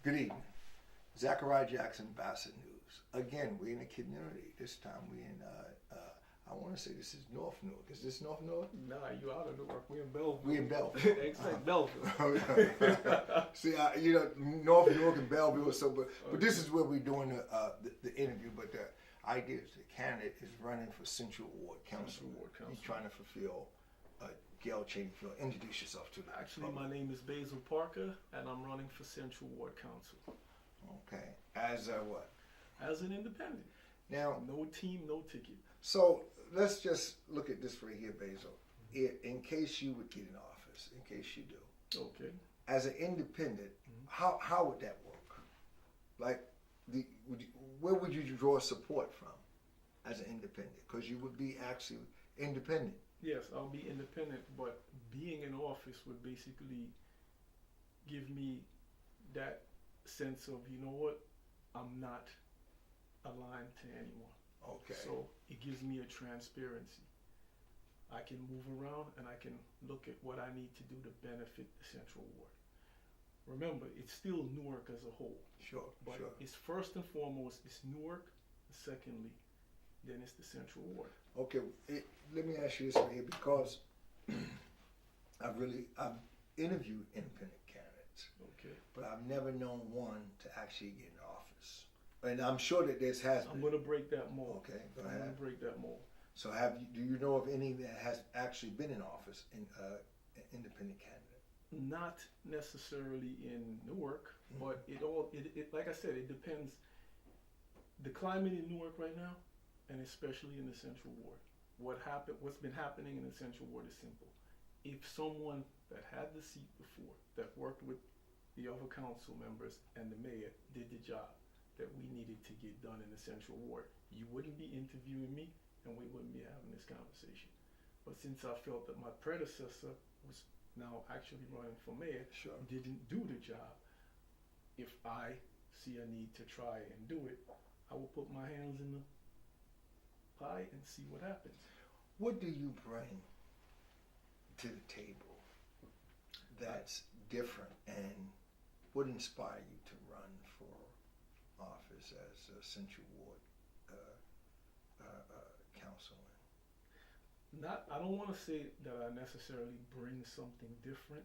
Good evening. Zachariah Jackson, BASA News. Again, we're in the community. This time we're in, I want to say this is North Newark. Is this North Newark? Nah, you out of Newark. We in Belleville. We in Belleville. Except Belleville. See, North Newark and Belleville. So, but this is where we're doing the interview. But the idea is the candidate is running for Central Ward Council. He's trying to fulfill Gail Cheney. Introduce yourself to the Actually, public. my name is Basil Parker, and I'm running for Central Ward Council. Okay. As a what? As an independent. Now, no team, no ticket. So let's just look at this right here, Basil. In case you would get in office, in case you do. Okay. As an independent, how would that work? Like, where would you draw support from as an independent? Because you would be actually independent. Yes, I'll be independent, but being in office would basically give me that sense of, you know what, I'm not aligned to anyone. Okay. So it gives me a transparency. I can move around and I can look at what I need to do to benefit the Central Ward. Remember, it's still Newark as a whole. Sure, but sure. it's first and foremost, it's Newark. Secondly, then it's the Central Ward. Okay, let me ask you this right here, because I've interviewed independent candidates. Okay. But I've never known one to actually get in office. And I'm sure that this has been. I'm going to break that mold. Okay, go ahead. I'm going to break that mold. So do you know of any that has actually been in office, an independent candidate? Not necessarily in Newark, but it like I said, it depends. The climate in Newark right now, and especially in the Central Ward, what's been happening in the Central Ward is simple. If someone that had the seat before, that worked with the other council members and the mayor, did the job that we needed to get done in the Central Ward, you wouldn't be interviewing me and we wouldn't be having this conversation. But since I felt that my predecessor was now actually running for mayor, didn't do the job, if I see a need to try and do it, I will put my hands in the pie and see what happens. What do you bring to the table that's different, and what inspired you to run for office as a Central Ward councilman? I don't want to say that I necessarily bring something different,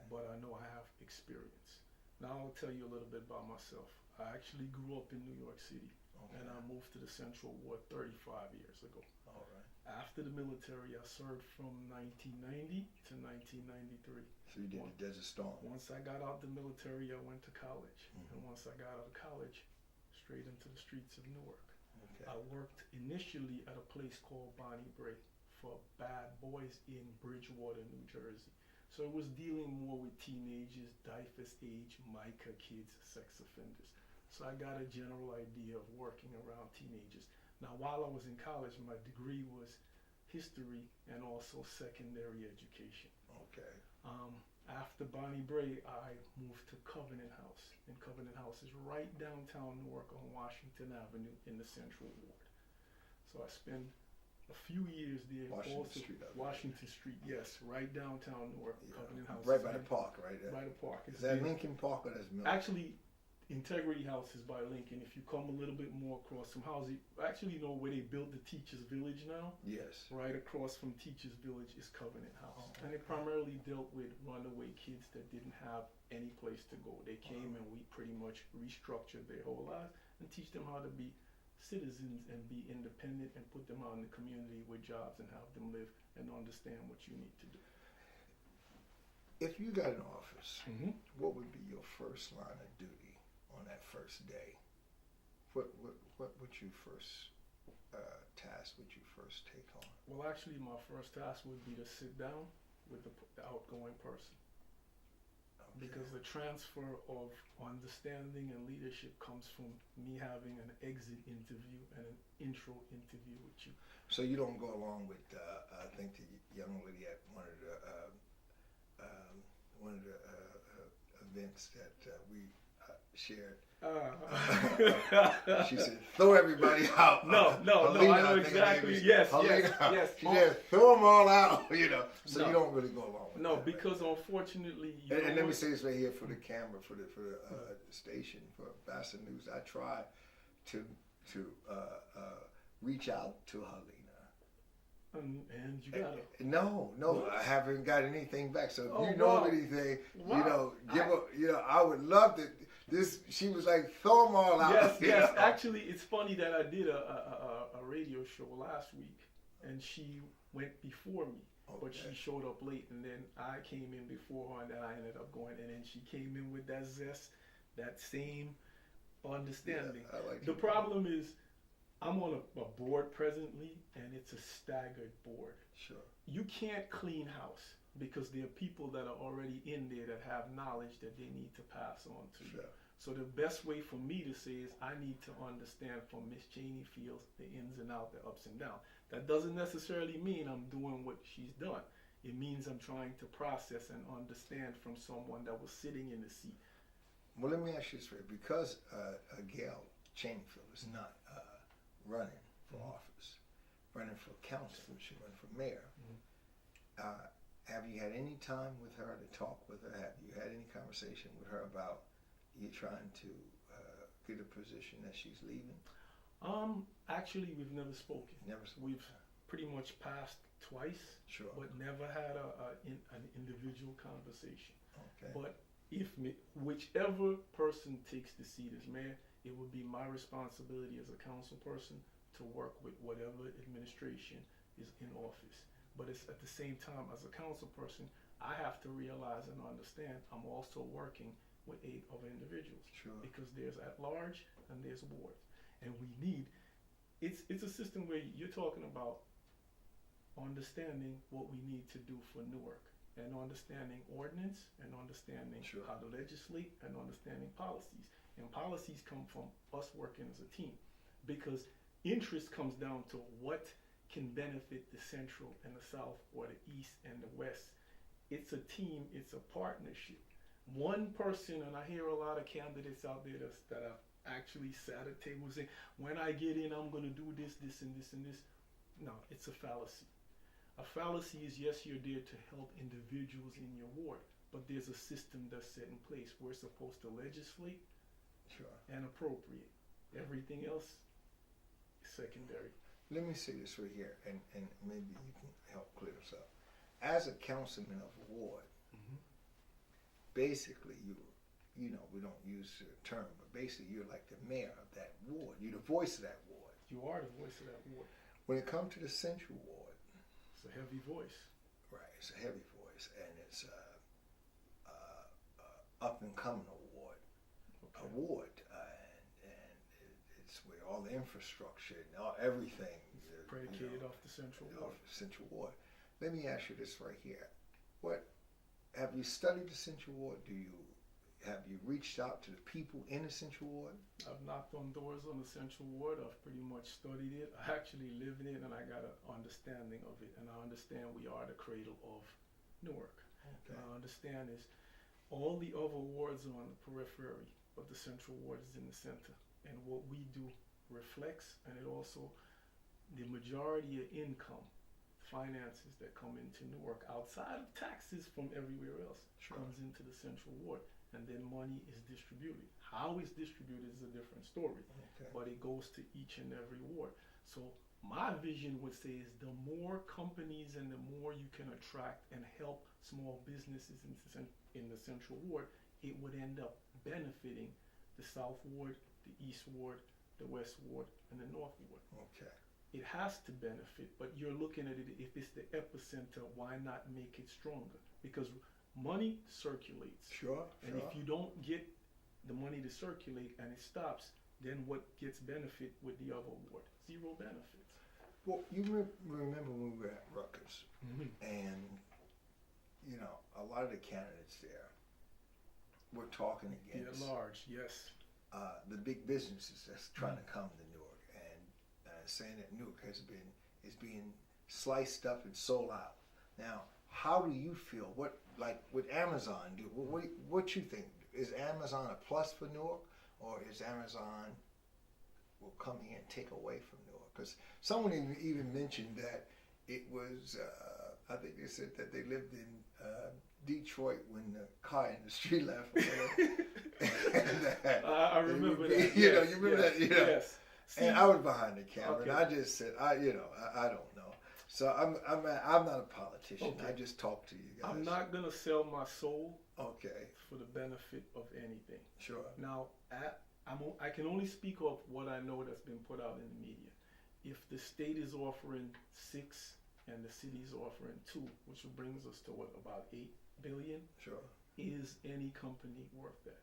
but I know I have experience. Now I'll tell you a little bit about myself. I actually grew up in New York City, and I moved to the Central Ward 35 years ago. All right. After the military, I served from 1990 to 1993. So you did the Desert Storm. Once I got out the military, I went to college. And once I got out of college, straight into the streets of Newark. Okay. I worked initially at a place called Bonnie Bray for bad boys in Bridgewater, New Jersey. So it was dealing more with teenagers, diapers age, MICA kids, sex offenders. So I got a general idea of working around teenagers. Now, while I was in college, my degree was history and also secondary education. Okay. After Bonnie Bray, I moved to Covenant House. And Covenant House is right downtown Newark on Washington Avenue in the Central Ward. So I spent a few years there. Washington Street, yes, right downtown Newark, Covenant House. Right by the park, right there. By the park. Is that Lincoln Park or that's Milton? Actually, Integrity House is by Lincoln. If you come a little bit more across from housing, actually, you know where they built the Teachers Village now? Yes. Right across from Teachers Village is Covenant House. And it primarily dealt with runaway kids that didn't have any place to go. They came and we pretty much restructured their whole lives and teach them how to be citizens and be independent and put them out in the community with jobs and have them live and understand what you need to do. If you got in office, what would be your first line of duty on that first day? What would you first task would you first take on? Well, actually, my first task would be to sit down with the outgoing person. Because the transfer of understanding and leadership comes from me having an exit interview and an intro interview with you. So you don't go along with, I think the young lady at one of the events that shared. Uh, She said, "Throw everybody out." No, Helena, I know I think her exactly. name is. Yes, Helena. yes. She said, "Throw them all out," So No. you don't really go along with No, that. because unfortunately, And let me say this right here for the camera, for the station, for BASA News. I try to reach out to Helena. And you got it. No, I haven't got anything back. So if you know wow. of anything, Wow. I would love to. She was like, throw them all out. Yes. Actually, it's funny that I did a radio show last week, and she went before me. Okay. But she showed up late, and then I came in before her, and then I ended up going. And then she came in with that zest, that same understanding. Yeah, I like the that. problem is, I'm on a board presently, and it's a staggered board. Sure. You can't clean house because there are people that are already in there that have knowledge that they need to pass on to you. Sure. So the best way for me to say is I need to understand from Miss Cheney feels the ins and outs, the ups and downs. That doesn't necessarily mean I'm doing what she's done. It means I'm trying to process and understand from someone that was sitting in the seat. Well, let me ask you this way. Because Gail Cheneyfield is not running for office, running for council, she ran for mayor. Have you had any time with her to talk with her? Have you had any conversation with her about you trying to get a position that she's leaving? Actually, we've never spoken. We've pretty much passed twice, Sure. but never had an individual conversation. Okay. But whichever person takes the seat as mayor, it would be my responsibility as a council person to work with whatever administration is in office. But it's at the same time, as a council person, I have to realize and understand I'm also working with 8 other individuals. Sure. Because there's at large and there's wards. And we need, it's a system where you're talking about understanding what we need to do for Newark, and understanding ordinance, and understanding Sure. how to legislate, and understanding policies. And policies come from us working as a team, because interest comes down to what can benefit the central and the south, or the east and the west. It's a team, it's a partnership. One person, and I hear a lot of candidates out there that have actually sat at tables saying, when I get in, I'm going to do this, this, and this, and this. No, it's a fallacy. A fallacy is, yes, you're there to help individuals in your ward, but there's a system that's set in place. We're supposed to legislate and appropriate. Everything else is secondary. Let me say this right here, and maybe you can help clear this up. As a councilman of a ward, basically we don't use the term, but basically you're like the mayor of that ward. You're the voice of that ward. You are the voice of that ward. When it comes to the central ward, it's a heavy voice. Right, it's a heavy voice, and it's up and coming award, and it's where all the infrastructure and everything predicated off the central ward. Central ward. Let me ask you this right here: what have you studied the central ward? Have you reached out to the people in the central ward? I've knocked on doors on the central ward. I've pretty much studied it. I actually live in it, and I got an understanding of it. And I understand we are the cradle of Newark. Okay. And I understand is all the other wards are on the periphery, but the central ward is in the center. And what we do reflects, and it also, the majority of income, finances that come into Newark outside of taxes from everywhere else comes into the central ward. And then money is distributed. How it's distributed is a different story, but it goes to each and every ward. So my vision would say is the more companies and the more you can attract and help small businesses in the central ward, it would end up benefiting the south ward, the east ward, the west ward, and the north ward. Okay. It has to benefit, but you're looking at it, if it's the epicenter, why not make it stronger? Because money circulates. Sure. And if you don't get the money to circulate and it stops, then what gets benefit with the other ward? Zero benefits. Well, you remember when we were at Rutgers, and a lot of the candidates there were talking against At large, yes. the big businesses that's trying to come to Newark, and saying that Newark is being sliced up and sold out. Now, how do you feel? What, like with Amazon, what you think? is Amazon a plus for Newark, or is Amazon will come here and take away from Newark? Because someone even mentioned that it was, I think they said that they lived in Detroit when the car industry left. I remember that. You know, you remember that? You know? Yes. See, and I was behind the camera, okay. and I just said, I don't know. So I'm not a politician. Okay. I just talk to you guys. I'm not gonna sell my soul. Okay. For the benefit of anything. Sure. Now, I can only speak of what I know that's been put out in the media. If the state is offering 6 and the city is offering 2, which brings us to what, about 8 billion? Sure. Is any company worth that?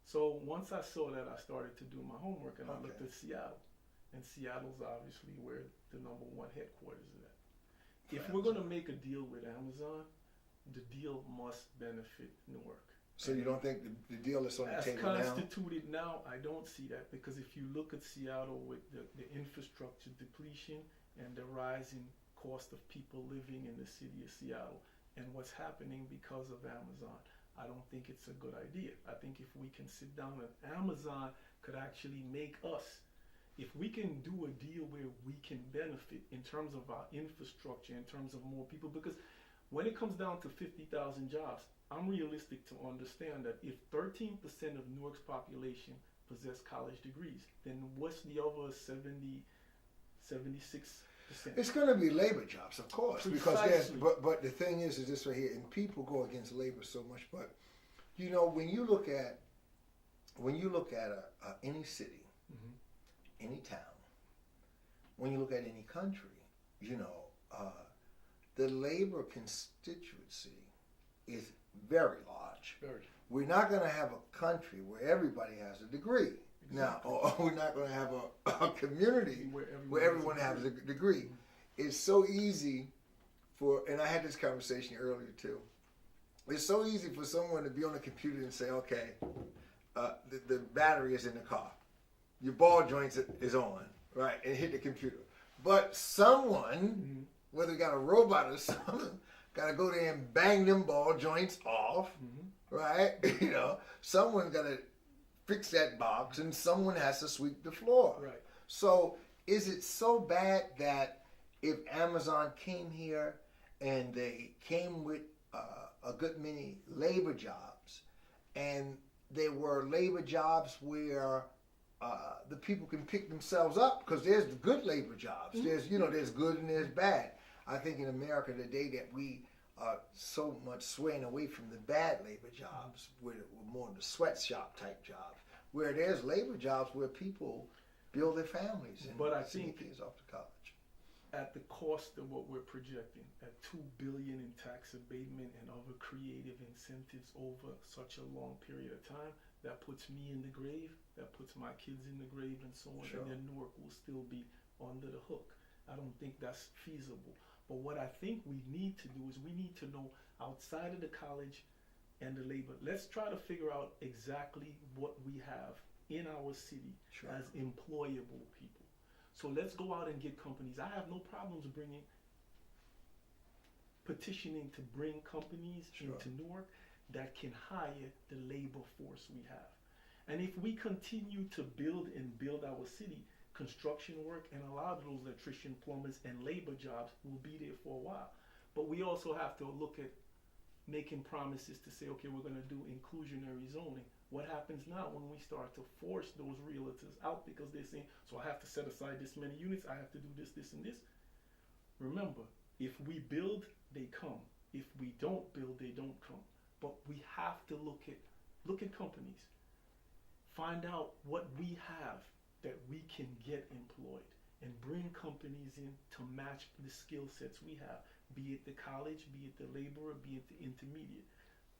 So once I saw that, I started to do my homework, and I looked at Seattle, and Seattle's obviously where the #1 headquarters is at. If we're going to make a deal with Amazon, the deal must benefit Newark. So you don't think the deal is on the table now? As constituted now, I don't see that, because if you look at Seattle with the infrastructure depletion and the rising cost of people living in the city of Seattle and what's happening because of Amazon, I don't think it's a good idea. I think if we can sit down and Amazon could actually make us, if we can do a deal where we can benefit in terms of our infrastructure, in terms of more people, because when it comes down to 50,000 jobs, I'm realistic to understand that if 13% of Newark's population possess college degrees, then what's the other 76%? It's going to be labor jobs, of course, Precisely. because but the thing is this right here, and people go against labor so much. But you know, when you look at any city, any town, when you look at any country, you know, the labor constituency is very large. We're not going to have a country where everybody has a degree. Exactly. Now, or we're not going to have a community where everyone has a degree. It's so easy and I had this conversation earlier too. It's so easy for someone to be on a computer and say, okay, the battery is in the car. Your ball joint is on, right, and hit the computer. But someone, whether you got a robot or something, got to go there and bang them ball joints off, right? You know, someone got to fix that box, and someone has to sweep the floor. Right. So is it so bad that if Amazon came here and they came with a good many labor jobs, and they were labor jobs where the people can pick themselves up, because there's the good labor jobs. There's good and there's bad. I think in America today that we are so much swaying away from the bad labor jobs, we're more the sweatshop type jobs, where there's labor jobs where people build their families and send their kids off to college. At the cost of what we're projecting, at $2 billion in tax abatement and other creative incentives over such a long period of time, that puts me in the grave, that puts my kids in the grave, and so on. Sure. And then Newark will still be under the hook. I don't think that's feasible. But what I think we need to do is we need to know, outside of the college and the labor, let's try to figure out exactly what we have in our city as employable people. So let's go out and get companies. I have no problems petitioning to bring companies into Newark that can hire the labor force we have. And if we continue to build our city, construction work and a lot of those electrician, plumbers, and labor jobs will be there for a while. But we also have to look at making promises to say, okay, we're going to do inclusionary zoning. What happens now when we start to force those realtors out because they're saying, so I have to set aside this many units, I have to do this, this, and this? Remember, if we build, they come. If we don't build, they don't come. But we have to look at companies, find out what we have that we can get employed, and bring companies in to match the skill sets we have, be it the college, be it the laborer, be it the intermediate.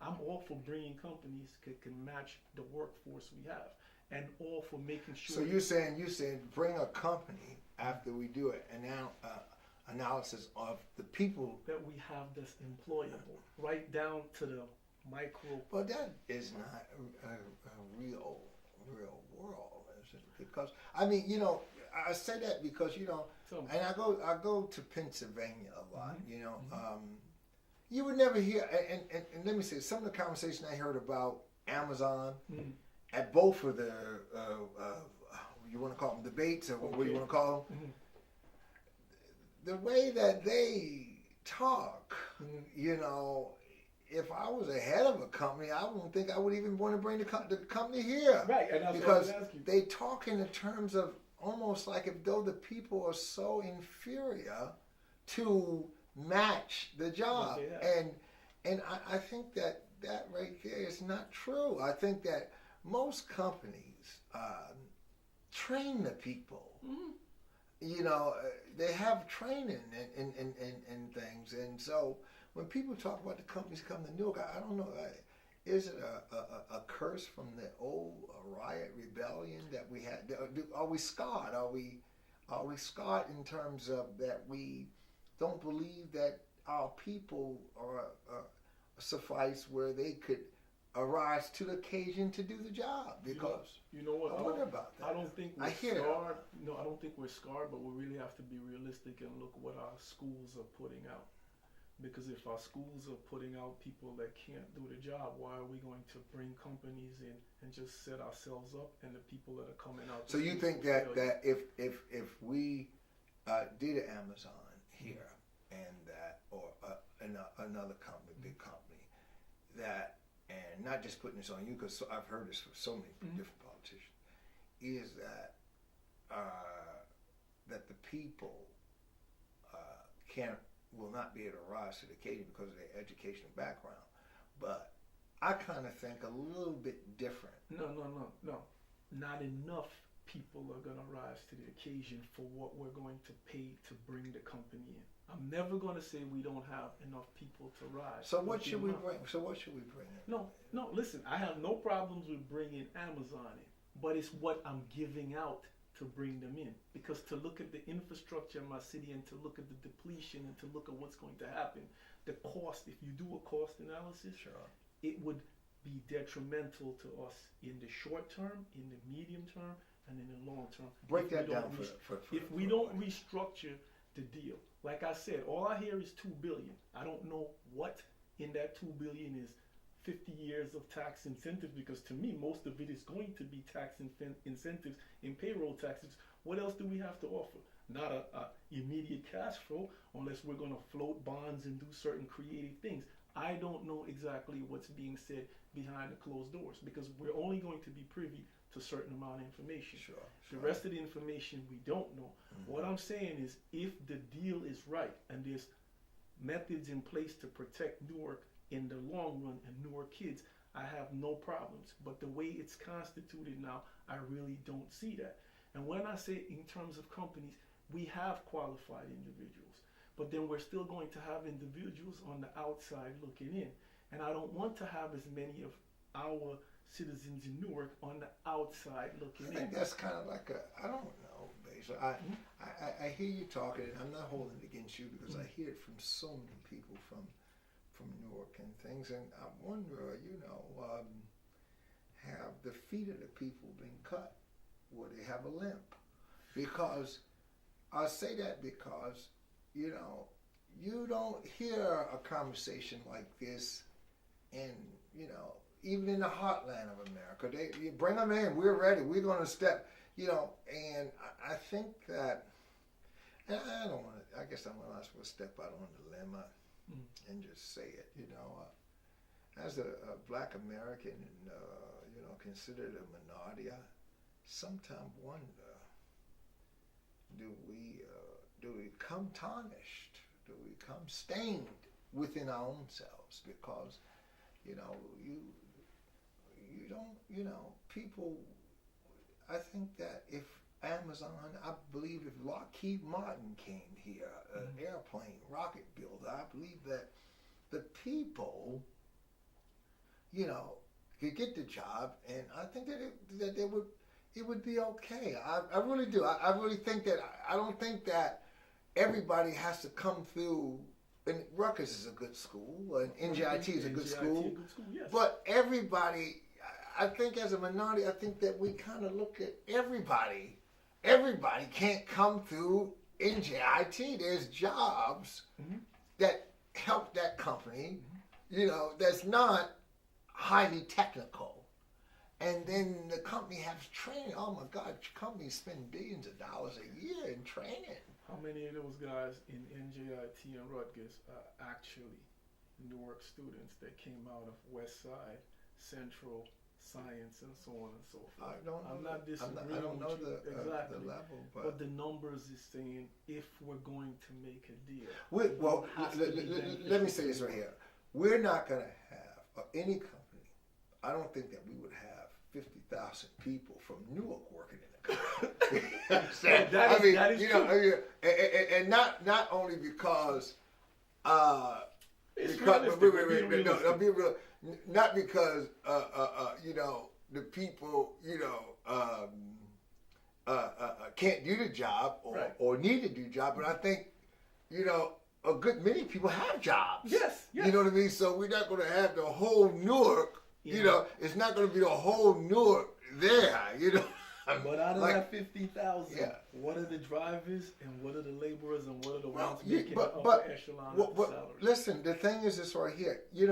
I'm all for bringing companies that can match the workforce we have, and all for making sure. So you're saying bring a company after we do it, and now analysis of the people that we have that's employable, right down to the micro. But that is not a real world. Because I mean, you know, I say that because, you know, and I go to Pennsylvania a lot. You know, you would never hear. And let me say, some of the conversation I heard about Amazon, at both of the you want to call them debates or what do you want to call them? The way that they talk, you know, if I was the head of a company, I don't think I would even want to bring the company here. Right, and that's because what I was asking. they talk in the terms of almost like if though the people are so inferior to match the job. And I think that right there is not true. I think that most companies train the people. You know, they have training and things. And so when people talk about the companies coming to Newark, I don't know. Is it a curse from the old riot rebellion that we had? Are we scarred? Are we scarred in terms of that we don't believe that our people are suffice where they could arise to the occasion to do the job? Because you know what? I wonder about that. I don't think we're scarred. No, I don't think we're scarred, but we really have to be realistic and look what our schools are putting out. Because if our schools are putting out people that can't do the job, why are we going to bring companies in and just set ourselves up and the people that are coming out? So you think that if we did an Amazon here and that or another company, big company, that and not just putting this on you because I've heard this from so many different politicians, is that that the people will not be able to rise to the occasion because of their educational background. But I kind of think a little bit different. No. Not enough people are going to rise to the occasion for what we're going to pay to bring the company in. I'm never going to say we don't have enough people to rise. So what should we bring? In? No. Listen, I have no problems with bringing Amazon in, but it's what I'm giving out to bring them in. Because to look at the infrastructure in my city and to look at the depletion and to look at what's going to happen, the cost, if you do a cost analysis, it would be detrimental to us in the short term, in the medium term, and in the long term. Break that down if we don't restructure the deal. Like I said, all I hear is $2 billion. I don't know what in that $2 billion is 50 years of tax incentives, because to me, most of it is going to be tax incentives in payroll taxes. What else do we have to offer? Not a immediate cash flow unless we're going to float bonds and do certain creative things. I don't know exactly what's being said behind the closed doors because we're only going to be privy to a certain amount of information. The rest of the information we don't know. What I'm saying is if the deal is right and there's methods in place to protect Newark in the long run and Newark kids, I have no problems. But the way it's constituted now, I really don't see that. And when I say in terms of companies, we have qualified individuals, but then we're still going to have individuals on the outside looking in. And I don't want to have as many of our citizens in Newark on the outside looking in. I think that's kind of like I don't know, Basil. I hear you talking, and I'm not holding it against you because I hear it from so many people from Newark and things, and I wonder, have the feet of the people been cut where they have a limp? Because I say that because, you don't hear a conversation like this in, even in the heartland of America. You bring them in, we're ready, we're going to step, and I think that, and I don't want to, I guess I'm not supposed to step out on the limb and just say it, as a black American and, considered a minority, I sometimes wonder, do we come tarnished? Do we come stained within our own selves? Because, you don't, people, I think that if Amazon, I believe if Lockheed Martin came here, an airplane, rocket builder, I believe that the people, could get the job, and I think that it would be okay. I really do. I really think that, I don't think that everybody has to come through, and Rutgers is a good school, and NJIT is a good school, yes. But everybody, I think as a minority, I think that we kind of look at everybody. Everybody can't come through NJIT. There's jobs that help that company, that's not highly technical, and then the company has training. Oh my God, companies spend billions of dollars a year in training. How many of those guys in NJIT and Rutgers are actually Newark students that came out of West Side, Central, Science, and so on and so forth? I'm not disagreeing I don't know with you exactly, the level, but the numbers is saying if we're going to make a deal. Well, let me say this right here. We're not going to have any company. I don't think that we would have 50,000 people from Newark working in the company. That is true. And not only because. Not because the people can't do the job or need to do the job, but I think a good many people have jobs. Yes. You know what I mean? So we're not going to have the whole Newark. It's not going to be the whole Newark there. But out of that 50,000, what are the drivers and what are the laborers and what are the ones making the upper echelon of the salary? Listen, the thing is this right here. You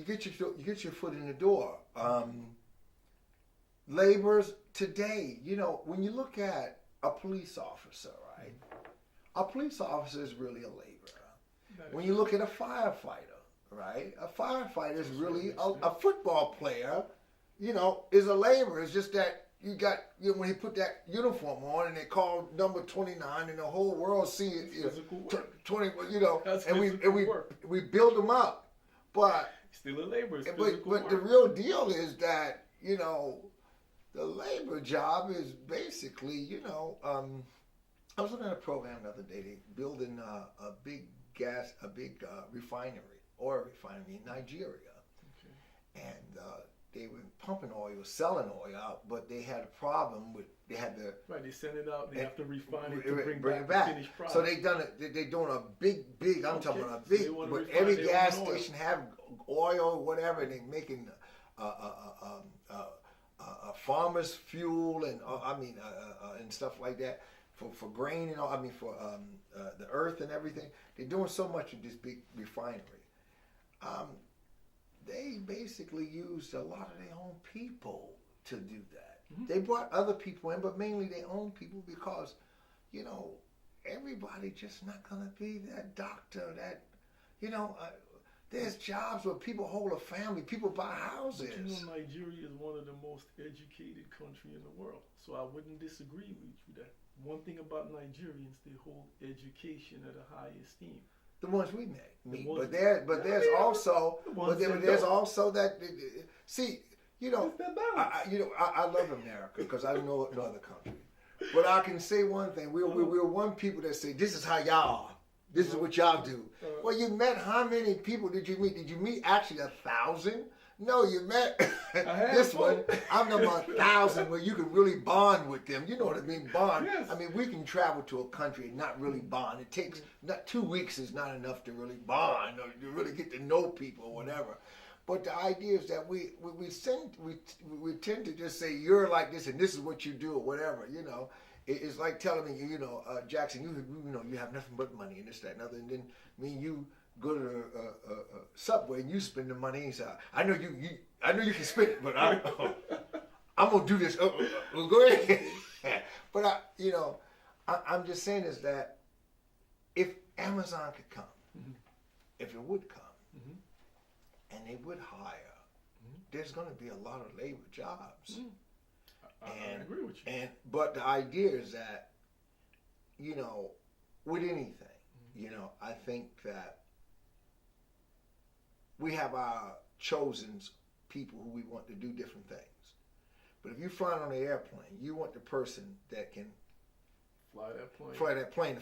get your foot in the door. Laborers today, when you look at a police officer, right? A police officer is really a laborer. When you look at a firefighter, right? A firefighter is really a football player. Is a laborer. It's just that. You got when he put that uniform on and they call number 29 and the whole world see it. Physical work. 20, That's and work. we build them up, but still a labor. But the real deal is that the labor job is basically I was looking at a program the other day. They building a big refinery, oil refinery in Nigeria, and. They were pumping oil, selling oil out, but they had a problem with they send it out. They have to refine it to bring it back back. the finished product. So they done it. They're doing a big. I'm talking about a big. But every gas station have oil or whatever. And they making farmers fuel and and stuff like that for grain and for the earth and everything. They're doing so much with this big refinery. They basically used a lot of their own people to do that. Mm-hmm. They brought other people in, but mainly their own people because, everybody just not going to be that doctor, that, there's jobs where people hold a family, people buy houses. But Nigeria is one of the most educated countries in the world, so I wouldn't disagree with you that one thing about Nigerians, they hold education at a high esteem. The ones we meet, but there's also that. See, I love America because I know no other country, but I can say one thing: we're one people that say this is how y'all are. This is what y'all do. Well, you met how many people did you meet? Did you meet actually 1,000? No, you met this one. I'm talking about 1,000 where you can really bond with them. You know what I mean? Bond. Yes. I mean, we can travel to a country and not really bond. It takes 2 weeks is not enough to really bond or to really get to know people or whatever. But the idea is that we tend to just say you're like this and this is what you do or whatever. It's like telling me Jackson, you have nothing but money and this, that, and other, and then you go to the Subway and you spend the money. And say, I know you can spend it, but I'm gonna do this. Go ahead. But I'm just saying is that if Amazon could come, if it would come, and they would hire, there's going to be a lot of labor jobs. I agree with you. But the idea is that with anything, I think that we have our chosen people who we want to do different things. But if you fly on an airplane, you want the person that can fly that plane.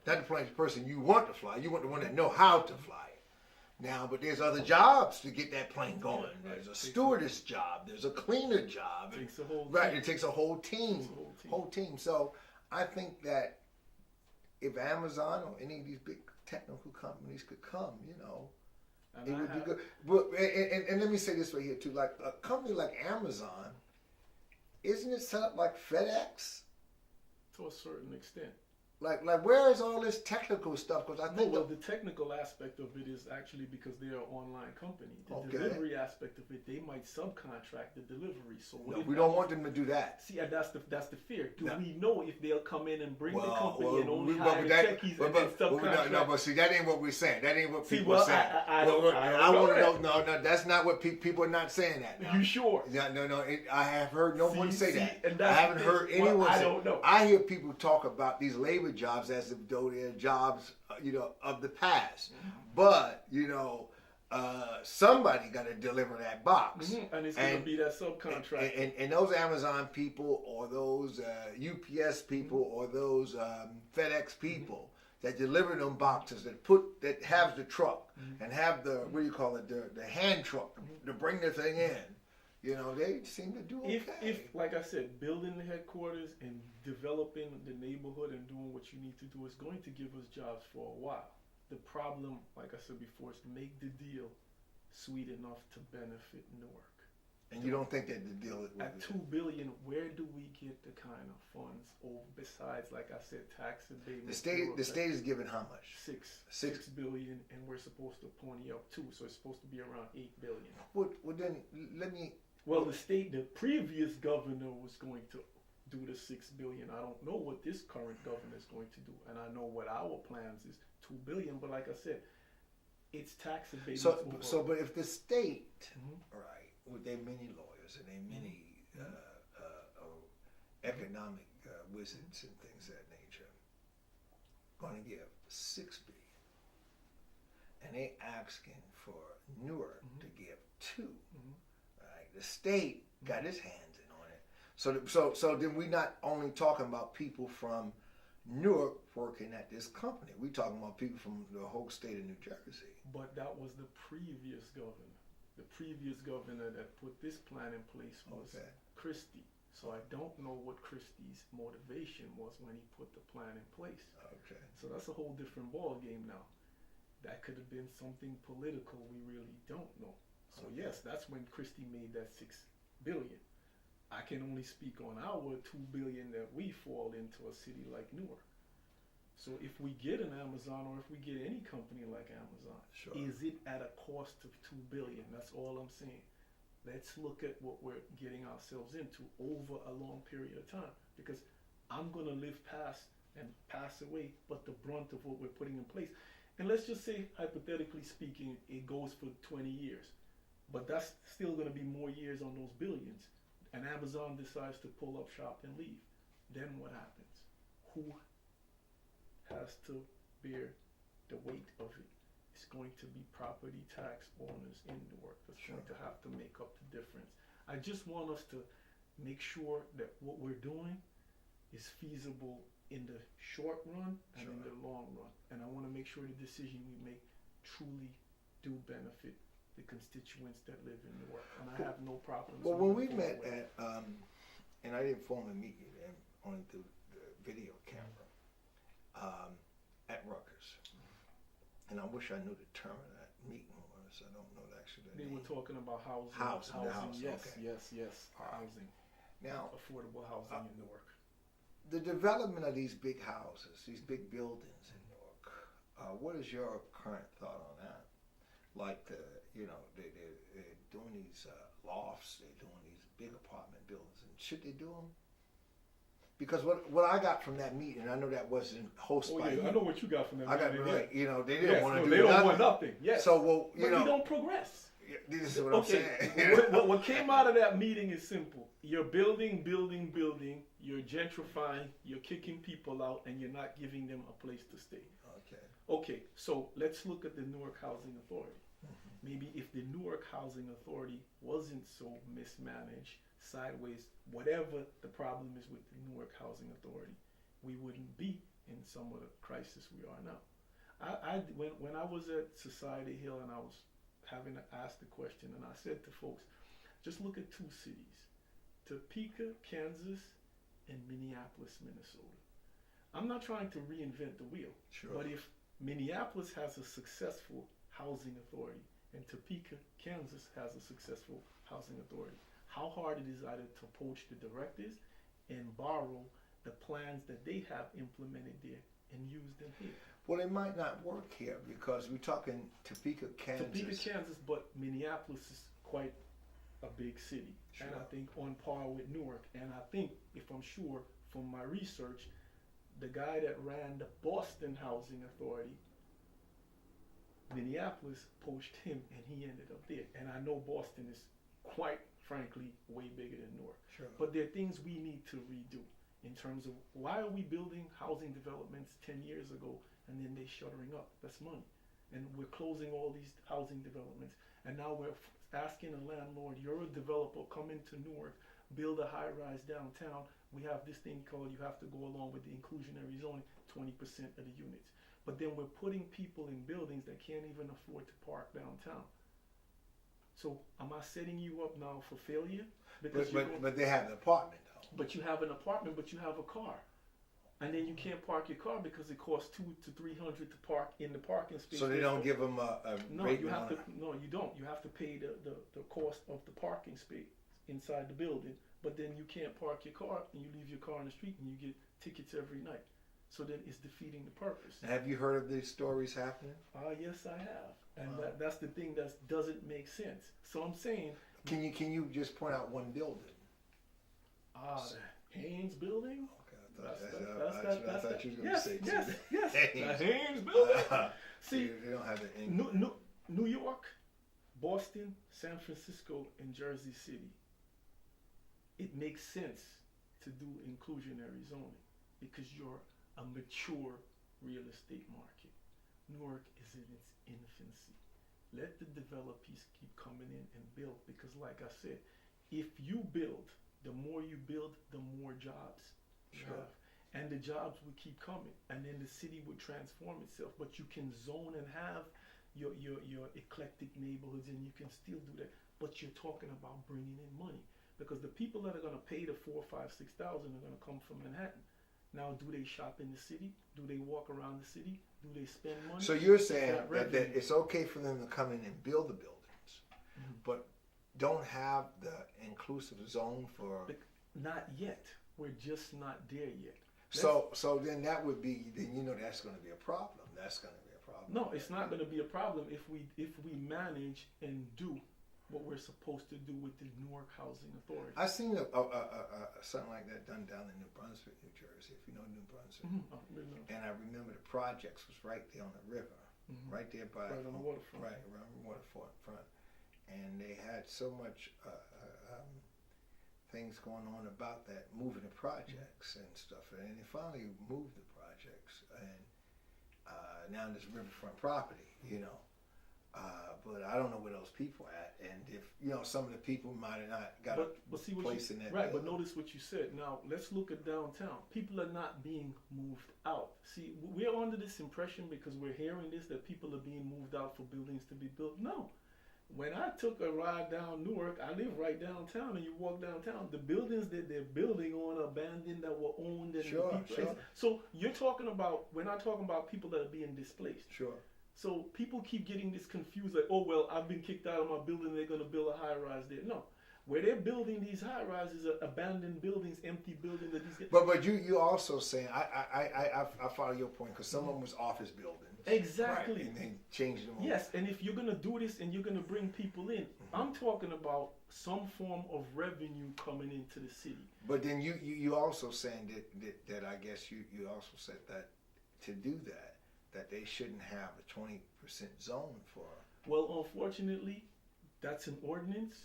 Not the person you want to fly. You want the one that know how to fly it. Now, but there's other jobs to get that plane going. There's a stewardess job. There's a cleaner job. It takes a whole team. It takes a whole team. So I think that if Amazon or any of these big technical companies could come, it would be good. But, and let me say this right here too. Like a company like Amazon, isn't it set up like FedEx? To a certain extent. like where is all this technical stuff? Because I No, think well, the technical aspect of it is actually because they're an online company. The Okay. delivery aspect of it, they might subcontract the delivery. So no, we don't want them to do that. See, and that's the fear. Do No. we know if they'll come in and bring the Well, company and only but hire the that- techies but- and then but- subcontract? no, but see, that ain't what we're saying. That ain't what See, people well, are saying. I don't want to know know. No, that's not what people are not saying that. Now. You sure? Yeah, no. I have heard no one say that. and I that's haven't the heard thing. Well, anyone I say. don't know. I hear people talk about these labor jobs as if though they're jobs, of the past. Mm-hmm. But somebody got to deliver that box, And it's going to be that subcontract. and those Amazon people or those UPS people or those FedEx people that deliver them boxes that have the truck and have the what do you call it the hand truck to bring the thing in. They seem to do okay. If, like I said, building the headquarters and developing the neighborhood and doing what you need to do is going to give us jobs for a while. The problem, like I said before, is to make the deal sweet enough to benefit Newark. And you don't think that the deal is at $2 billion? Where do we get the kind of funds? Besides, like I said, tax abatement. The state is giving how much? $6 billion, and we're supposed to pony up too, so it's supposed to be around $8 billion. Well, then let me. Well, the previous governor was going to do the $6 billion. I don't know what this current governor is going to do, and I know what our plans is $2 billion. But like I said, it's tax abatement. But if the state, right, with their many lawyers and their many economic wizards and things of that nature, going to give $6 billion, and they asking for Newark to give $2. The state got its hands in on it. So then we're not only talking about people from Newark working at this company. We're talking about people from the whole state of New Jersey. But that was the previous governor. The previous governor that put this plan in place was Christie. So I don't know what Christie's motivation was when he put the plan in place. Okay. So that's a whole different ball game now. That could have been something political. We really don't know. So yes, that's when Christie made that $6 billion. I can only speak on our $2 billion that we fall into a city like Newark. So if we get an Amazon or if we get any company like Amazon, is it at a cost of $2 billion? That's all I'm saying. Let's look at what we're getting ourselves into over a long period of time, because I'm going to live past and pass away, but the brunt of what we're putting in place. And let's just say, hypothetically speaking, it goes for 20 years. But that's still going to be more years on those billions. And Amazon decides to pull up shop and leave. Then what happens? Who has to bear the weight of it? It's going to be property tax owners in Newark that's going to have to make up the difference. I just want us to make sure that what we're doing is feasible in the short run and in the long run. And I want to make sure the decision we make truly do benefit the constituents that live in Newark, and I have no problems. Well, when we met at, and I didn't formally meet you then, only through the video camera, at Rutgers, and I wish I knew the term of that meeting was. I don't know actually the name. Were talking about housing. Housing. Yes, okay. yes. Housing. Now, affordable housing in Newark. The development of these big houses, these big buildings in Newark. What is your current thought on that? Like they're doing these lofts, they're doing these big apartment buildings, and should they do them? Because what I got from that meeting, I know that wasn't hosted by you. I know what you got from that meeting. I got they didn't want to do they don't want nothing. Yes. So but you don't progress. This is what I'm saying. What came out of that meeting is simple. You're building, you're gentrifying, you're kicking people out, and you're not giving them a place to stay. Okay, so let's look at the Newark Housing Authority. Maybe if the Newark Housing Authority wasn't so mismanaged, sideways, whatever the problem is with the Newark Housing Authority, we wouldn't be in some of the crisis we are now. When I was at Society Hill and I was having to ask the question, and I said to folks, just look at two cities, Topeka, Kansas, and Minneapolis, Minnesota. I'm not trying to reinvent the wheel, but if Minneapolis has a successful housing authority and Topeka, Kansas has a successful housing authority, how hard it is either to poach the directors and borrow the plans that they have implemented there and use them here. Well, it might not work here because we're talking Topeka, Kansas. Topeka, Kansas, but Minneapolis is quite a big city. Sure. And I think on par with Newark. And I think, if I'm sure from my research, the guy that ran the Boston Housing Authority, Minneapolis poached him and he ended up there. And I know Boston is quite frankly way bigger than Newark. Sure. But there are things we need to redo in terms of why are we building housing developments 10 years ago and then they're shuttering up? That's money. And we're closing all these housing developments. And now we're asking a landlord, you're a developer, come into Newark, build a high rise downtown. We have this thing called, you have to go along with the inclusionary zoning, 20% of the units. But then we're putting people in buildings that can't even afford to park downtown. So am I setting you up now for failure? Because but they have an apartment though. But you have an apartment, but you have a car. And then you can't park your car because it costs $200 to $300 to park in the parking space. So they don't give them a no, rate you have to. on it. No, you don't. You have to pay the cost of the parking space inside the building. But then you can't park your car, and you leave your car on the street, and you get tickets every night. So then it's defeating the purpose. Have you heard of these stories happening? Yes, I have, and that's the thing that doesn't make sense. So I'm saying, Can you just point out one building? The Haynes Building. Okay, I thought you were going to say yes, too. yes. Haynes. The Haynes Building. See, they don't have the English. New York, Boston, San Francisco, and Jersey City. It makes sense to do inclusionary zoning because you're a mature real estate market. Newark is in its infancy. Let the developers keep coming in and build because, like I said, if you build, the more you build, the more jobs you have. And the jobs would keep coming, and then the city would transform itself. But you can zone and have your eclectic neighborhoods, and you can still do that. But you're talking about bringing in money because the people that are going to pay the $4,000, $5,000, $6,000 are going to come from Manhattan. Now, do they shop in the city? Do they walk around the city? Do they spend money? So you're saying that it's okay for them to come in and build the buildings, but don't have the inclusive zone for. Not yet. We're just not there yet. So then that would be, then that's going to be a problem. That's going to be a problem. No, it's not going to be a problem if we manage and do what we're supposed to do with the Newark Housing Authority. I seen something like that done down in New Brunswick, New Jersey. If you know New Brunswick, and I remember the projects was right there on the river, right there by right on the waterfront, right around the waterfront, and they had so much. Things going on about that, moving the projects and stuff, and they finally moved the projects, and now there's riverfront property, but I don't know where those people at, and if some of the people might have not got a place in that. Right, building. but notice what you said. Now let's look at downtown. People are not being moved out. See, we're under this impression because we're hearing this that people are being moved out for buildings to be built. No. When I took a ride down Newark, I live right downtown, and you walk downtown, the buildings that they're building on are abandoned that were owned. And Sure. So we're not talking about people that are being displaced. Sure. So people keep getting this confused, like, oh, well, I've been kicked out of my building, they're going to build a high-rise there. No. Where they're building these high-rises are abandoned buildings, empty buildings. But you also saying, I follow your point, because some of them was office buildings. Exactly. Right, and they changed them. Yes, and if you're going to do this and you're going to bring people in, I'm talking about some form of revenue coming into the city. But then you also saying that I guess you also said that to do that they shouldn't have a 20% zone for. Well, unfortunately, that's an ordinance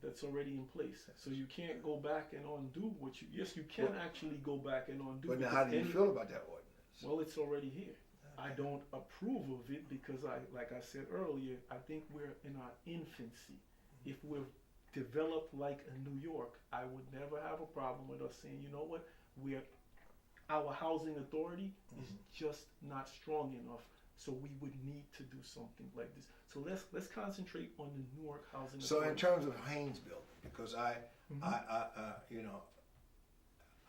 that's already in place. So you can't go back and undo what you. Yes, you can actually go back and undo. But now, how do you feel about that ordinance? Well, it's already here. I don't approve of it because like I said earlier, I think we're in our infancy. If we're developed like a New York, I would never have a problem with us saying, you know what, our housing authority is just not strong enough, so we would need to do something like this. So let's concentrate on the Newark housing authority. So in terms of Haynes building, because I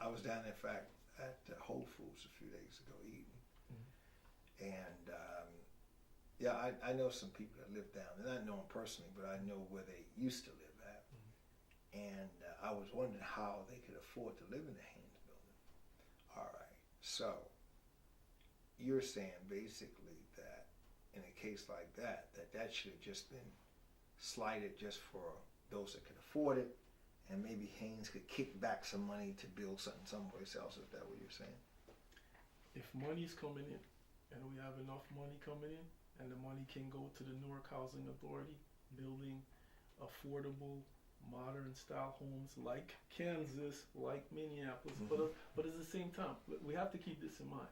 was down in fact at Whole Foods a few days ago eating. And I know some people that live down, and I know them personally, but I know where they used to live at. And I was wondering how they could afford to live in the Haynes building. All right, so you're saying basically that in a case like that, that should have just been slighted just for those that could afford it, and maybe Haynes could kick back some money to build something someplace else. Is that what you're saying? If money's coming in, and we have enough money coming in, and the money can go to the Newark Housing Authority, building affordable, modern style homes like Kansas, like Minneapolis, but at the same time, we have to keep this in mind.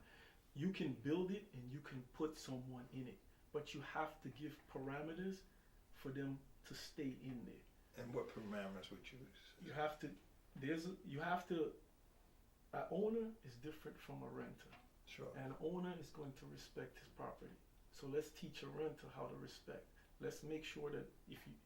You can build it and you can put someone in it, but you have to give parameters for them to stay in there. And what parameters would you use? You have to, an owner is different from a renter. Sure. An owner is going to respect his property. So let's teach a renter how to respect. Let's make sure that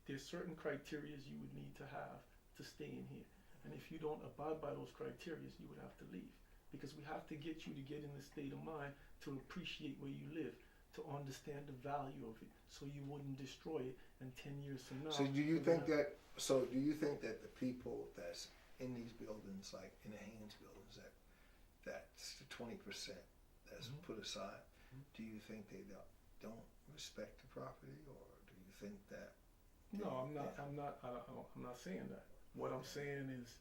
there's certain criteria you would need to have to stay in here. And if you don't abide by those criteria, you would have to leave. Because we have to get you to get in the state of mind to appreciate where you live, to understand the value of it, so you wouldn't destroy it, and 10 years from now. So do you think that the people that's in these buildings, like in the Haynes buildings, that's the 20% that's put aside, do you think they don't respect the property, or do you think that? No, I'm not saying that. What I'm saying is,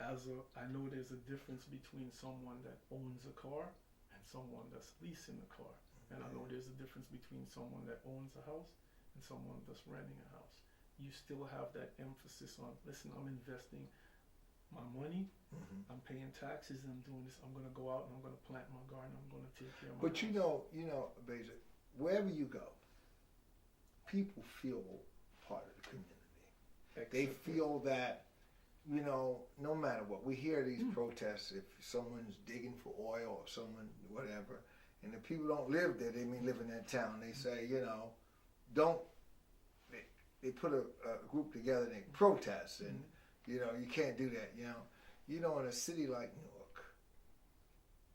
I know there's a difference between someone that owns a car and someone that's leasing a car. And I know there's a difference between someone that owns a house and someone that's renting a house. You still have that emphasis on, listen, I'm investing my money, I'm paying taxes, I'm doing this, I'm going to go out and I'm going to plant my garden, I'm going to take care of my house. But you know, Basil, wherever you go, people feel part of the community. They feel that, no matter what, we hear these protests, if someone's digging for oil or someone, whatever, and the people don't live there, they may live in that town, they say, they put a group together and they protest, and, you can't do that, in a city like Newark,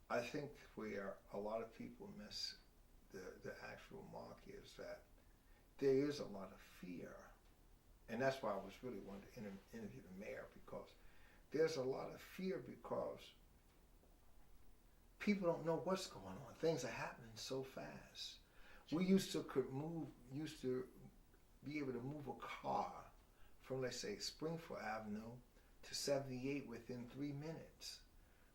I think where a lot of people miss the actual mark is that there is a lot of fear. And that's why I was really wanting to interview the mayor, because there's a lot of fear because people don't know what's going on. Things are happening so fast. We used to be able to move a car from, let's say, Springfield Avenue to 78 within 3 minutes.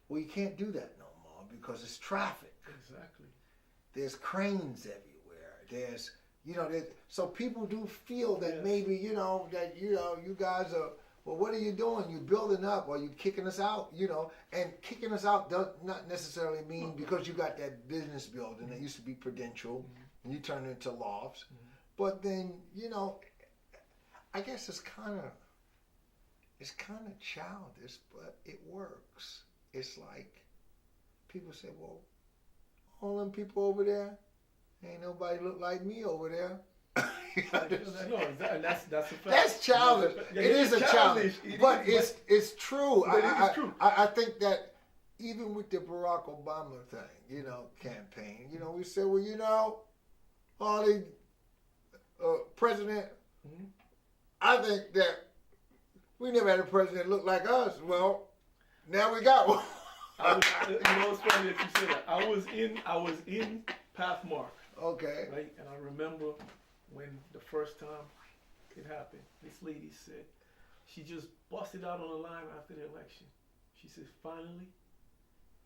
Well, you can't do that no more because it's traffic. Exactly. There's cranes everywhere. So people do feel that maybe, you guys are, well, what are you doing? You're building up, or you're kicking us out, and kicking us out does not necessarily mean because you got that business building that used to be Prudential, and you turned it into lofts. But then, I guess it's kind of childish, but it works. It's like people say, well, all them people over there, ain't nobody look like me over there. No, that's a fact. That's childish. It is a challenge, but it's true. It's true. I think that even with the Barack Obama thing, campaign, we said, well, all the president. I think that we never had a president look like us. Well, now we got one. It's funny that you said that. I was in Pathmark. Okay. Right, and I remember when the first time it happened, this lady said, she just busted out on the line after the election. She said, finally,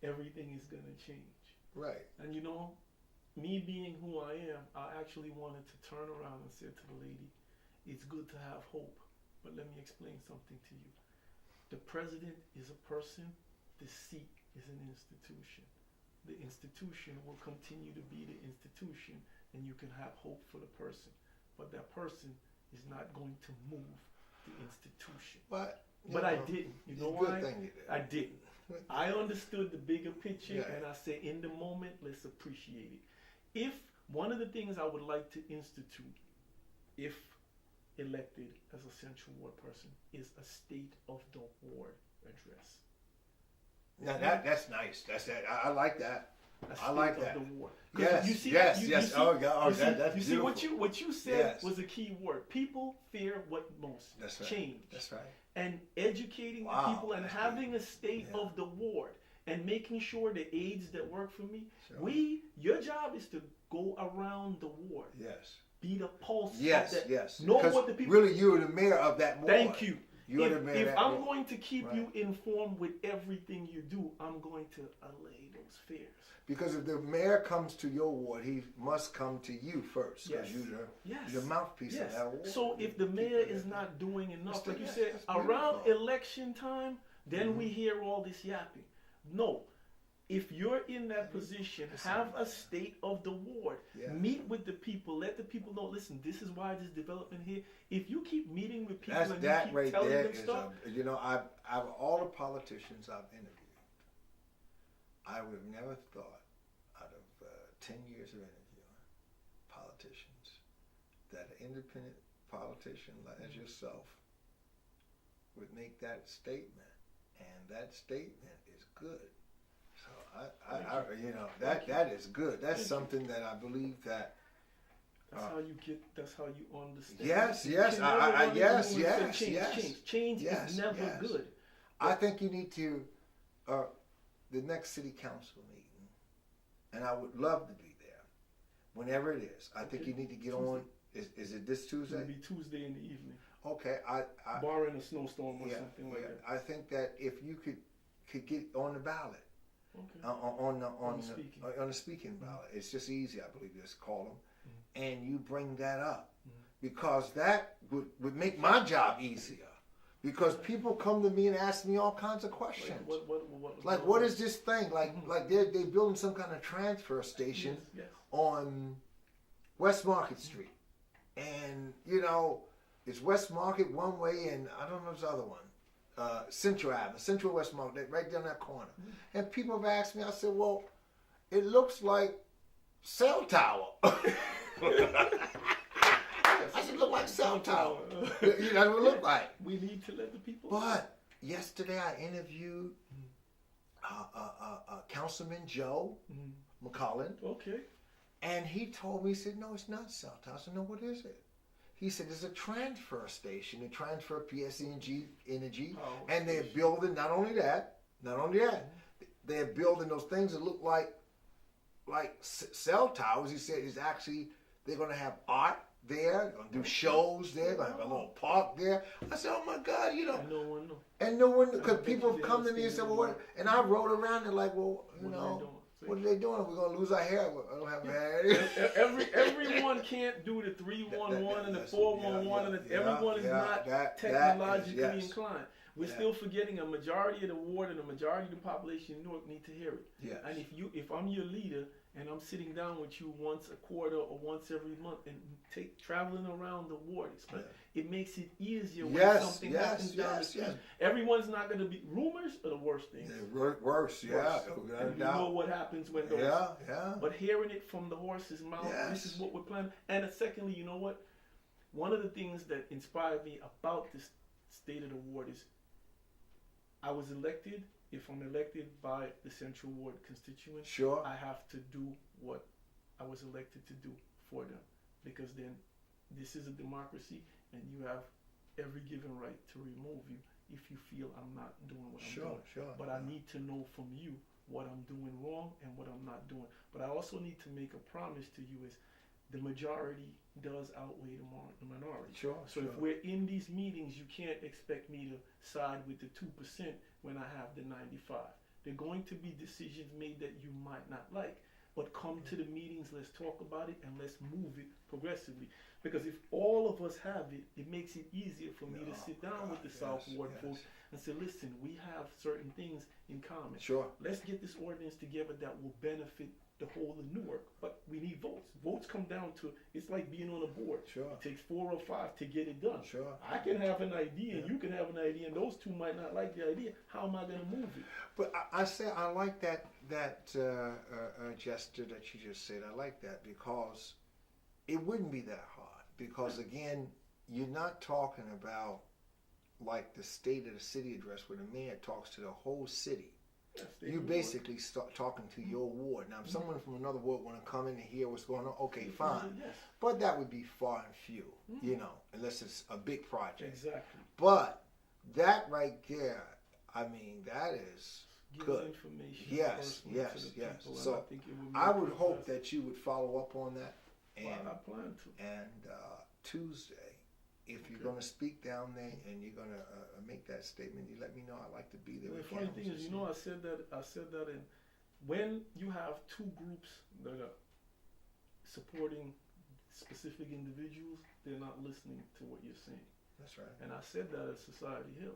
everything is going to change. Right. And me being who I am, I actually wanted to turn around and say to the lady, it's good to have hope, but let me explain something to you. The president is a person, the seat is an institution. The institution will continue to be the institution, and you can have hope for the person. But that person is not going to move the institution. But I didn't. You know why? I didn't. I understood the bigger picture, and I said, in the moment, let's appreciate it. If one of the things I would like to institute, if elected as a Central Ward person, is a State of the Ward address. Now that's nice. That's that. I like that. I like that. Yes. Yes. That's you beautiful. see what you said was a key word. People fear what most. That's right. Change. That's right. And educating the people and having a State of the Ward. and making sure the aides that work for me, Sure. your job is to go around the ward. Yes. Be the pulse Yes, of that. yes. Know Because what the people. really, you're the mayor of that ward. Thank you. You're the mayor of If that I'm ward. going to keep Right. you informed with everything you do, I'm going to allay those fears. Because if the mayor comes to your ward, he must come to you first. Because Yes. you're the mouthpiece of that ward. So if the mayor is not doing enough, like you said, that's around beautiful. election time, then we hear all this yapping. No. If you're in that position, have a state of the ward. Yeah. Meet with the people. Let the people know, listen, this is why this development here. If you keep meeting with people and you That keep right telling there them is stuff, I've all the politicians I've interviewed, I would have never thought out of 10 years of interviewing politicians that an independent politician as yourself would make that statement, and that statement is good. So that is good. That's something that I believe that. That's how you understand. Yes, You yes, can never run into yes, someone and say, yes, change. yes. Change Yes, is never yes. good. I think you need to, the next city council meeting, and I would love to be there, whenever it is. I think Okay. you need to get Tuesday. on. Is it this Tuesday? It'll be Tuesday in the evening, Okay, I barring a snowstorm or yeah, something like yeah. that. I think that if you could get on the ballot, Okay. on speaking. the speaking ballot, it's just easy. I believe just call them, and you bring that up, because that would make my job easier. Because people come to me and ask me all kinds of questions. What is this thing? Like they're building some kind of transfer station Yes. on West Market Street, and it's West Market one way, and I don't know this other one, Central Avenue, Central West Market, right down that corner. And people have asked me. I said, well, it looks like cell tower. I said, look like cell tower. That's what it look like. We need to let the people. But yesterday I interviewed Councilman Joe McCollin, Okay. and he told me, he said, no, it's not cell tower. I said, no, what is it? He said, it's a transfer station. They transfer PSE&G energy, and they're building, not only that, they're building those things that look like cell towers. He said, it's actually, they're going to have art there, going to do shows there, going to have a little park there. I said, oh my God, And no one knows. And no one, because people have come to me and said, well, what? And I rode around and like, well, what are they doing? We're going to lose our hair. I don't have hair. Everyone can't do the 311 and the 411, and everyone is not technologically inclined. We're still forgetting a majority of the ward and a majority of the population in Newark need to hear it. Yes. And if I'm your leader and I'm sitting down with you once a quarter or once every month and traveling around the ward, it makes it easier when something happens down the street. Everyone's not going to be, rumors are the worst thing. Worse. And you know what happens when those. But hearing it from the horse's mouth, this is what we're planning. And secondly, you know what? One of the things that inspired me about this state of the ward is I was elected. If I'm elected by the Central Ward constituents, I have to do what I was elected to do for them. Because then this is a democracy and you have every given right to remove you if you feel I'm not doing what I'm doing. But I need to know from you what I'm doing wrong and what I'm not doing. But I also need to make a promise to you is the majority does outweigh the minority. So if we're in these meetings, you can't expect me to side with the 2% when I have the 95. There are going to be decisions made that you might not like. But come to the meetings, let's talk about it, and let's move it progressively. Because if all of us have it, it makes it easier for me to sit down with the South Ward folks and say, listen, we have certain things in common. Let's get this ordinance together that will benefit the whole of Newark. But we need votes. Votes come down to, it's like being on a board. It takes 4 or 5 to get it done. I can have an idea, and you can have an idea, and those two might not like the idea. How am I going to move it? But I like that gesture that you just said. I like that because it wouldn't be that hard. Because again, you're not talking about like the state of the city address where the mayor talks to the whole city. You basically start talking to your ward. Now, if someone from another ward want to come in and hear what's going on, okay, fine. But that would be far and few, unless it's a big project. Exactly. But that right there, I mean, that is give information Yes, personally yes, to the yes. people. So and I think it would I would make hope the that you would follow up on that. best. And Well, I plan to. and Tuesday, if you're Okay. going to speak down there and you're going to make that statement, you let me know. I'd like to be there. The with funny thing cameras is, and I said that in when you have two groups that are supporting specific individuals, they're not listening to what you're saying. That's right. And I said that at Society Hill.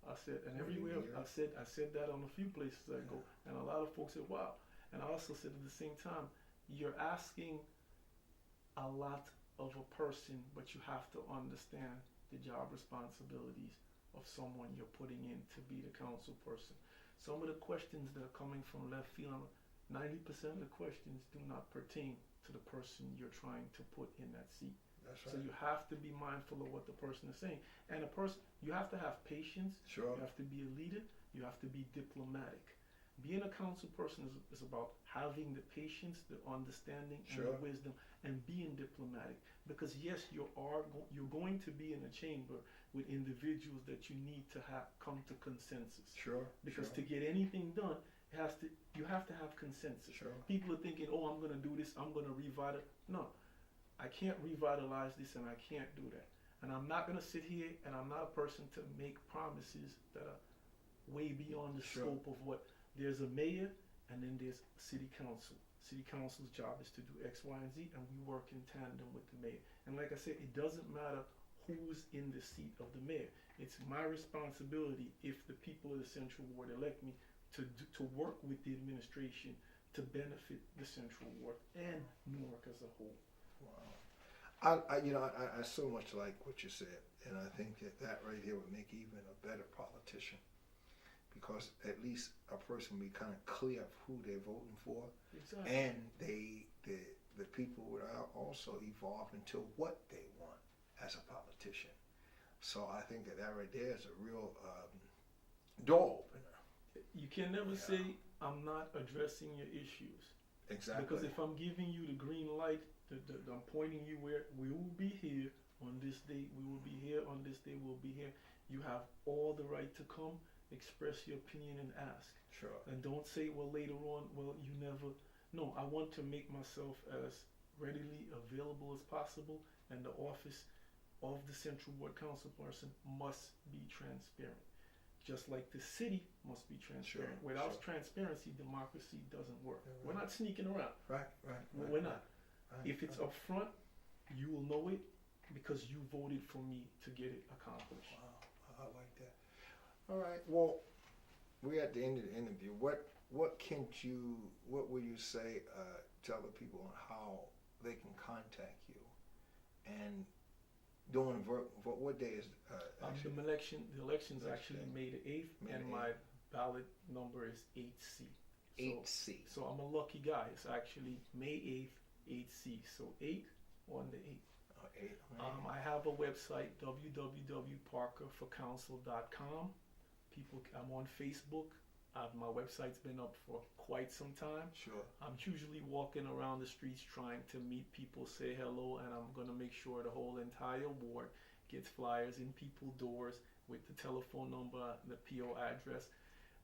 I said, and everywhere Yeah. I said that on a few places I go, and a lot of folks said, "Wow." And I also said at the same time, you're asking a lot of a person, but you have to understand the job responsibilities of someone you're putting in to be the council person. Some of the questions that are coming from left field, 90% of the questions do not pertain to the person you're trying to put in that seat. That's So right. you have to be mindful of what the person is saying. And a person, you have to have patience. Sure. You have to be a leader. You have to be diplomatic. Being a council person is about having the patience, the understanding, and Sure. the wisdom, and being diplomatic. Because yes, you're going to be in a chamber with individuals that you need to come to consensus. Sure. Because sure. to get anything done, you have to have consensus. Sure. People are thinking, "Oh, I'm going to do this. I'm going to revitalize." No, I can't revitalize this, and I can't do that. And I'm not going to sit here, and I'm not a person to make promises that are way beyond the Sure. scope of what. There's a mayor, and then there's city council. City council's job is to do X, Y, and Z, and we work in tandem with the mayor. And like I said, it doesn't matter who's in the seat of the mayor. It's my responsibility, if the people of the Central Ward elect me, to work with the administration to benefit the Central Ward and Newark as a whole. Wow. I so much like what you said, and I think that right here would make even a better politician, because at least a person be kind of clear of who they're voting for, Exactly. and the people would also evolve into what they want as a politician. So I think that right there is a real door opener. You can never Yeah. say I'm not addressing your issues. Exactly. Because if I'm giving you the green light, I'm pointing you where we will be here on this day, we will be here on this day, we'll be here. You have all the right to come, express your opinion, and ask. Sure. And don't say, well, later on, well, you never. No, I want to make myself as readily available as possible, and the office of the Central Ward Council person must be transparent. Just like the city must be transparent. Sure, Without sure. transparency, democracy doesn't work. Yeah, We're right. not sneaking around. Right. We're not. Right, If it's right. up front, you will know it because you voted for me to get it accomplished. Wow, I like that. All right. Well, we're at the end of the interview. What will you say? Tell the people on how they can contact you, and during what day is actually? The election's Next actually day. May the 8th, May and the my ballot number is 8C. 8C. So I'm a lucky guy. It's actually May 8th, 8C. So 8 on the 8th. 8. I have a website, www.parkerforcouncil.com. I'm on Facebook. My website's been up for quite some time. Sure. I'm usually walking around the streets trying to meet people, say hello, and I'm going to make sure the whole entire ward gets flyers in people's doors with the telephone number, the PO address.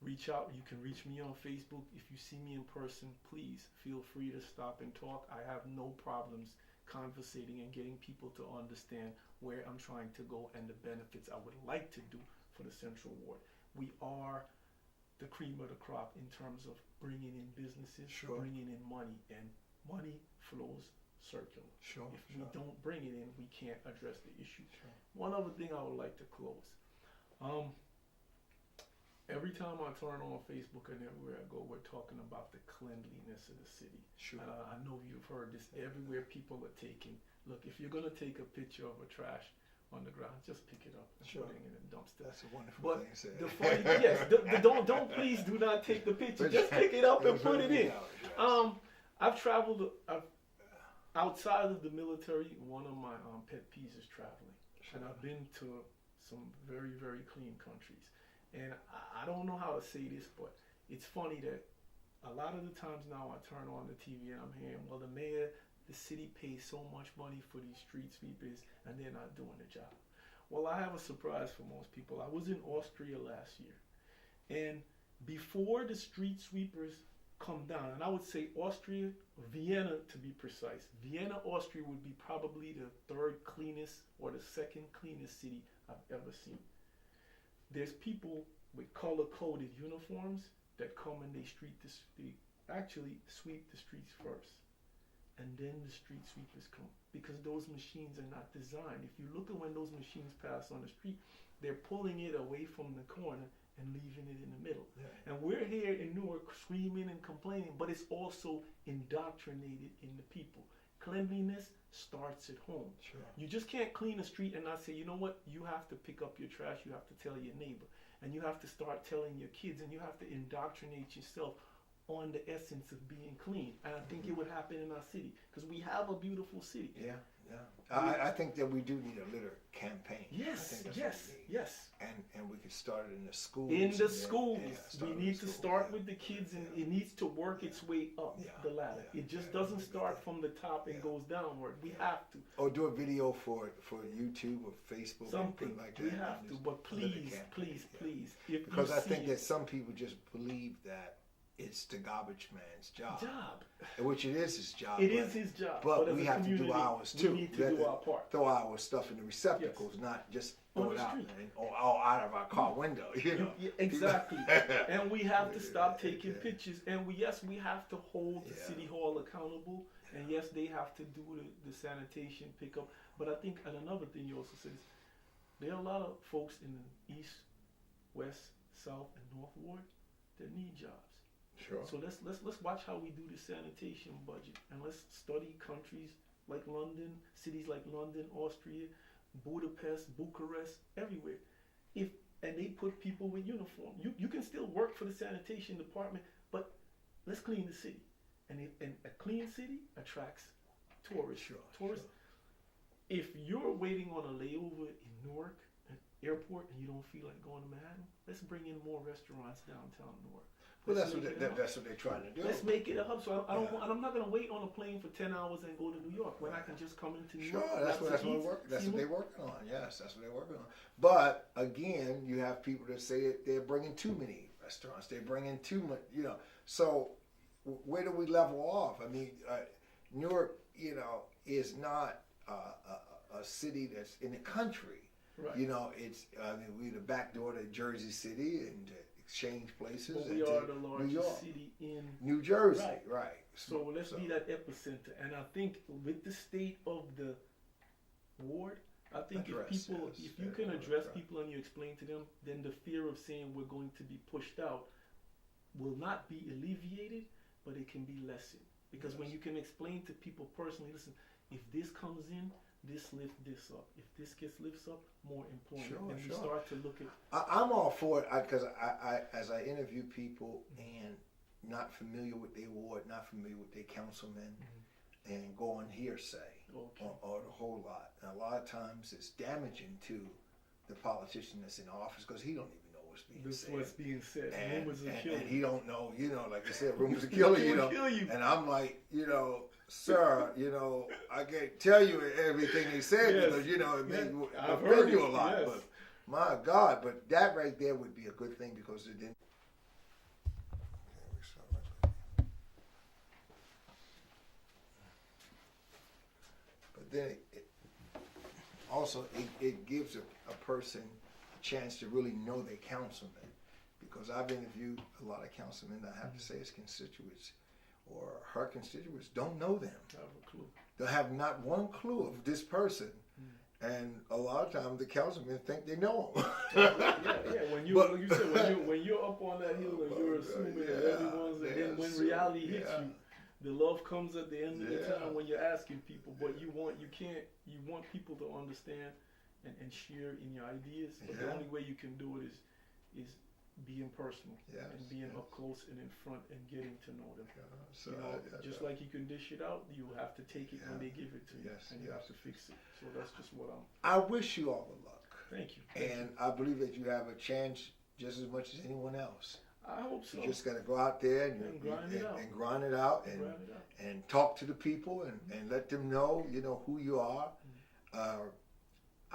Reach out. You can reach me on Facebook. If you see me in person, please feel free to stop and talk. I have no problems conversating and getting people to understand where I'm trying to go and the benefits I would like to do for the Central Ward. We are the cream of the crop in terms of bringing in businesses, Sure. bringing in money, and money flows circular. Sure. If we don't bring it in, we can't address the issue. Sure. One other thing I would like to close. Every time I turn on Facebook and everywhere I go, we're talking about the cleanliness of the city. Sure. And I know you've heard this everywhere. People are taking. Look, if you're gonna take a picture of a trash on the ground, just pick it up and Sure. put it in a dumpster. That's a wonderful But thing to say. the funny, yes, don't please do not take the picture. Just pick it up and put it in. I've traveled. Outside of the military, one of my pet peeves is traveling, and I've been to some very, very clean countries. And I don't know how to say this, but it's funny that a lot of the times now I turn on the TV and I'm hearing, well, the city pays so much money for these street sweepers and they're not doing the job. Well, I have a surprise for most people. I was in Austria last year, and before the street sweepers come down, and I would say Austria, Vienna to be precise. Vienna, Austria would be probably the third cleanest or the second cleanest city I've ever seen. There's people with color-coded uniforms that come and they actually sweep the streets first. And then the street sweepers come, because those machines are not designed. If you look at when those machines pass on the street, they're pulling it away from the corner and leaving it in the middle. Yeah. And we're here in Newark screaming and complaining, but it's also indoctrinated in the people. Cleanliness starts at home. Sure. You just can't clean a street and not say, you know what, you have to pick up your trash, you have to tell your neighbor, and you have to start telling your kids, and you have to indoctrinate yourself on the essence of being clean. And I think it would happen in our city, because we have a beautiful city. Yeah, yeah. I think that we do need a litter campaign. Yes, yes. And we could start it in the schools. In the schools. We need to start with the kids, and it needs to work its way up the ladder. It just doesn't start from the top and goes downward. We have to. Or do a video for YouTube or Facebook. Something like that. We have to, but please. Because I think that some people just believe that it's the garbage man's job. Which it is his job. It is his job. But we have to do ours too. We need to do our part. Throw our stuff in the receptacles, not just throw it out or out of our car window. You know? Exactly. And we have to stop taking pictures. And we have to hold the city hall accountable. And yes, they have to do the sanitation pickup. But I think, and another thing you also said is, there are a lot of folks in the East, West, South, and North Ward that need jobs. Sure. So let's watch how we do the sanitation budget, and let's study countries like London, cities like London, Austria, Budapest, Bucharest, everywhere. And they put people with uniform. You can still work for the sanitation department, but let's clean the city. And a clean city attracts tourists. Tourists. If you're waiting on a layover in Newark airport and you don't feel like going to Manhattan, let's bring in more restaurants downtown Newark. Well, that's what they're trying to do. Let's make it a hub. So I'm not going to wait on a plane for 10 hours and go to New York when I can just come into New York. Sure, that's what they're working on. Yes, that's what they're working on. But again, you have people that say that they're bringing too many restaurants. They're bringing too much. You know, so where do we level off? I mean, Newark, is not a city that's in the country. Right. We're the back door to Jersey City and exchange places. But we are the largest city in New Jersey. Right. So let's be that epicenter. And I think with the state of the ward, I think if you can address people and you explain to them, then the fear of saying we're going to be pushed out will not be alleviated, but it can be lessened. Because when you can explain to people personally, listen, if this comes in, this lifts this up. If this gets lifts up, more employment. You start to look at. I'm all for it because as I interview people and not familiar with their ward, not familiar with their councilmen, and go on hearsay or the whole lot. And a lot of times it's damaging to the politician that's in office because he don't even know what's being said. Rumors will kill you. And he don't know, like I said, rumors will kill you. And I'm like, sir, I can't tell you everything they said because, it may offend you a lot. Yes. But my God, but that right there would be a good thing because it didn't. But then it gives a person a chance to really know their councilman, because I've interviewed a lot of councilmen that I have to say his constituents or her constituents don't know them. Have a clue. They have not one clue of this person. And a lot of times the councilmen think they know him. When you're up on that hill and you're assuming that everyone's, and then when reality hits you, the love comes at the end of the time when you're asking people. But you want people to understand and share in your ideas. But the only way you can do it is being personal and being up close and in front and getting to know them. Just like you can dish it out, you have to take it when they give it to you, and you have to fix it. So that's just what I wish you all the luck. Thank you. And I believe that you have a chance just as much as anyone else. I hope so. You just got to go out there and grind it out and talk to the people and let them know, who you are.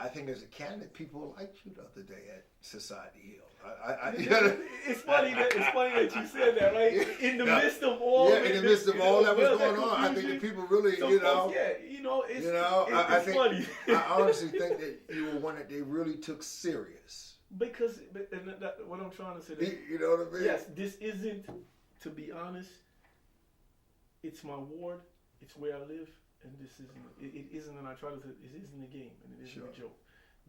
I think as a candidate, people liked you the other day at Society Hill. it's funny that you said that, right? In the midst of all, in the midst of all that was going on, I think that people really, it's I think, funny. I honestly think that you were one that they really took serious. Because, what I'm trying to say, you know what I mean? Yes, this isn't, to be honest, it's my ward, it's where I live, and this isn't, it isn't, and I try to say, it isn't a game, and it isn't a joke.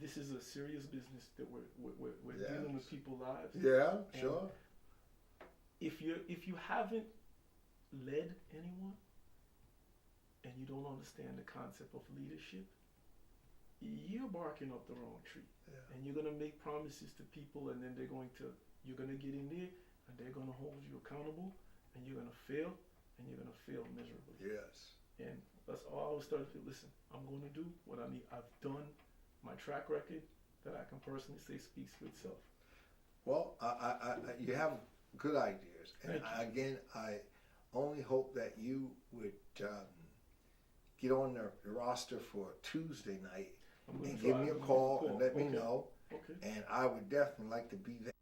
This is a serious business that we're dealing with people's lives. Yeah, and sure. If you haven't led anyone, and you don't understand the concept of leadership, you're barking up the wrong tree. Yeah. And you're gonna make promises to people, and then you're gonna get in there, and they're gonna hold you accountable, and you're gonna fail, and you're gonna fail miserably. Yes. And that's all I always start to listen. I'm gonna do what I need. I've done my track record that I can personally say speaks for itself. Well, you have good ideas, and I only hope that you would get on the roster for Tuesday night and give me a call and let me know. Okay. And I would definitely like to be there.